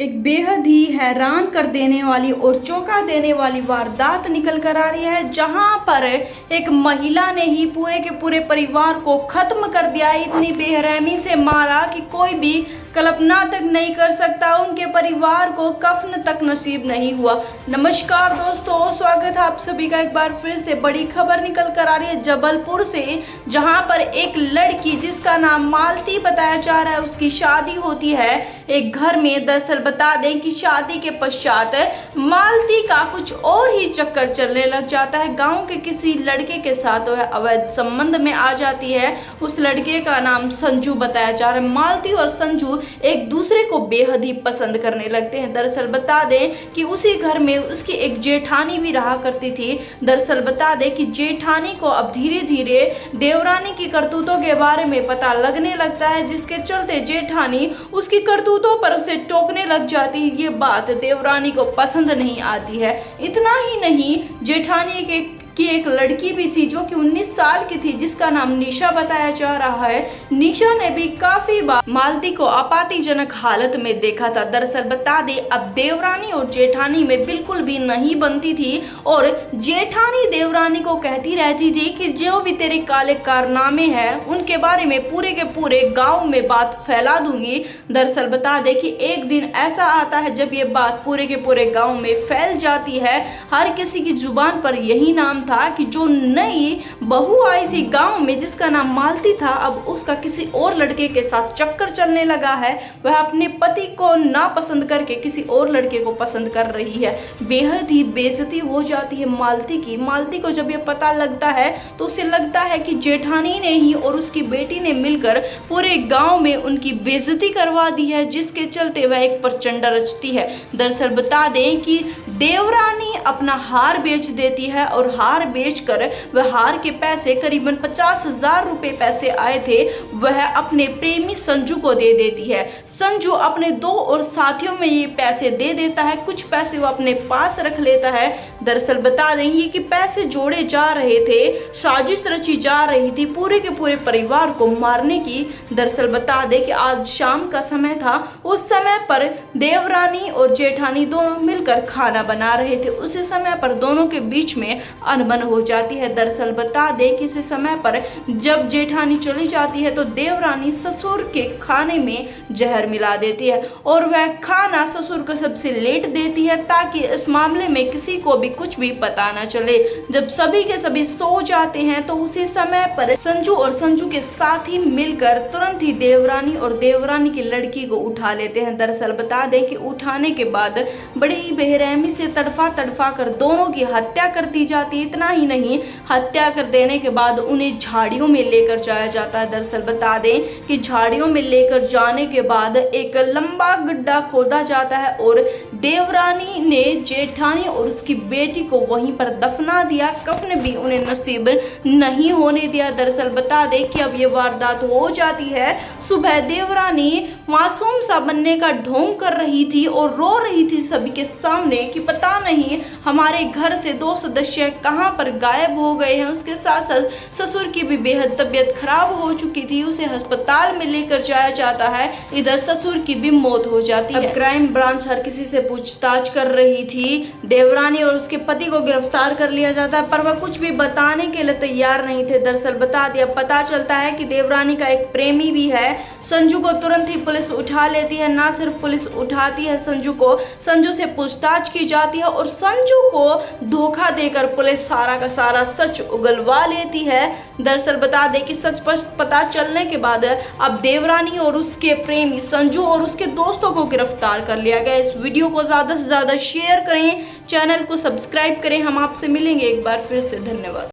एक बेहद ही हैरान कर देने वाली और चौंका देने वाली वारदात निकल कर आ रही है, जहां पर एक महिला ने ही पूरे के पूरे परिवार को खत्म कर दिया। इतनी बेरहमी से मारा कि कोई भी कल्पना तक नहीं कर सकता। उनके परिवार को कफन तक नसीब नहीं हुआ। नमस्कार दोस्तों, स्वागत है आप सभी का एक बार फिर से। बड़ी खबर निकल कर आ रही है जबलपुर से, जहां पर एक लड़की जिसका नाम मालती बताया जा रहा है, उसकी शादी होती है एक घर में। दरअसल बता दें कि शादी के पश्चात मालती का कुछ और ही चक्कर चलने लग जाता है। गांव के किसी लड़के के साथ वह अवैध संबंध में आ जाती है। उस लड़के का नाम संजू बताया जा रहा है। मालती और संजू एक दूसरे को बेहद ही पसंद करने लगते हैं। दरअसल बता दें कि उसी घर में उसकी एक जेठानी भी रहा करती थी। दरअसल बता दें कि जेठानी को अब धीरे धीरे देवरानी की करतूतों के बारे में पता लगने लगता है, जिसके चलते जेठानी उसकी करतूतों पर उसे टोकने लग जाती है। ये बात देवरानी को पसंद नहीं आती है। इतना ही नहीं, जेठानी की एक लड़की भी थी जो कि 19 साल की थी, जिसका नाम निशा बताया जा रहा है। निशा ने भी काफी बार मालती को आपत्तिजनक हालत में देखा था। दरअसल बता दें, अब देवरानी और जेठानी में बिल्कुल भी नहीं बनती थी और जेठानी देवरानी को कहती रहती थी कि जो भी तेरे काले कारनामे हैं उनके बारे में पूरे के पूरे गाँव में बात फैला दूंगी। दरअसल बता दें कि एक दिन ऐसा आता है जब ये बात पूरे के पूरे गाँव में फैल जाती है। हर किसी की जुबान पर यही नाम था कि जो नई बहू आई थी गांव में, जिसका नाम मालती था, अब उसका किसी और लड़के के साथ चक्कर चलने लगा है। वह अपने पति को नापसंद करके किसी और लड़के को पसंद कर रही है। बेहद ही बेइज्जती हो जाती है मालती की। मालती को जब ये पता लगता है तो उसे लगता है कि जेठानी ने ही और उसकी बेटी ने मिलकर पूरे गाँव में उनकी बेइज्जती करवा दी है, जिसके चलते वह एक प्रचंड रचती है। दरअसल बता दें कि देवरानी अपना हार बेच देती है और हार बेचकर वह हार के पैसे करीबन 50,000 रुपए पैसे आए थे, वह अपने प्रेमी संजू को दे देती है। संजू अपने दो और साथियों में ये पैसे दे देता है। कुछ पैसे वो अपने पास रख लेता है। दरअसल बता देंगे कि पैसे जोड़े जा रहे थे, साजिश रची जा रही थी पूरे के पूरे परिवार को मारने की। दरअसल बता दें कि आज शाम का समय था। उस समय पर देवरानी और जेठानी दोनों मिलकर खाना बना रहे थे। उसी समय पर दोनों के बीच में अनबन हो जाती है। दरअसल बता दें कि इसी समय पर जब जेठानी चली जाती है तो देवरानी ससुर के खाने में जहर मिला देती है और वह खाना ससुर को सबसे लेट देती है, ताकि इस मामले में किसी को भी कुछ भी पता न चले। जब सभी के सभी सो जाते हैं तो उसी समय पर संजू और संजू के साथी मिलकर तुरंत ही देवरानी और देवरानी की लड़की को उठा लेते हैं। दरअसल बता दें कि उठाने के बाद बड़ी ही बेरहमी से तड़फा कर दोनों की हत्या कर दी जाती है। इतना ही नहीं, हत्या कर देने के बाद उन्हें झाड़ियों में लेकर जाया जाता है। दरअसल बता दें कि झाड़ियों में लेकर जाने के बाद एक लंबा गड्ढा खोदा जाता है और देवरानी ने जेठानी और उसकी बेटी को वहीं पर दफना दिया। कफन भी उन्हें नसीब नहीं होने दिया। दरअसल बता दें कि अब ये वारदात हो जाती है। सुबह देवरानी मासूम सा बनने का ढोंग कर रही थी और रो रही थी सभी के सामने कि पता नहीं हमारे घर से 2 सदस्य कहां पर गायब हो गए हैं। उसके साथ साथ ससुर की भी बेहद तबीयत खराब हो चुकी थी। उसे अस्पताल में लेकर जाया जाता है। इधर ससुर की भी मौत हो जाती है। क्राइम ब्रांच हर किसी से पूछताछ कर रही थी। देवरानी और उसके पति को गिरफ्तार कर लिया जाता है, पर वह कुछ भी बताने के लिए तैयार नहीं थे। दरअसल बता दिया, पता चलता है कि देवरानी का एक प्रेमी भी है। संजू को तुरंत ही पुलिस उठा लेती है। ना सिर्फ पुलिस उठाती है संजू को, संजू से पूछताछ की जाती है और संजू को धोखा देकर पुलिस सारा का सारा सच उगलवा लेती है। दरअसल बता दें कि सच पता चलने के बाद अब देवरानी और उसके प्रेमी संजू और उसके दोस्तों को गिरफ्तार कर लिया गया। इस वीडियो को ज़्यादा से ज़्यादा शेयर करें, चैनल को सब्सक्राइब करें। हम आपसे मिलेंगे एक बार फिर से। धन्यवाद।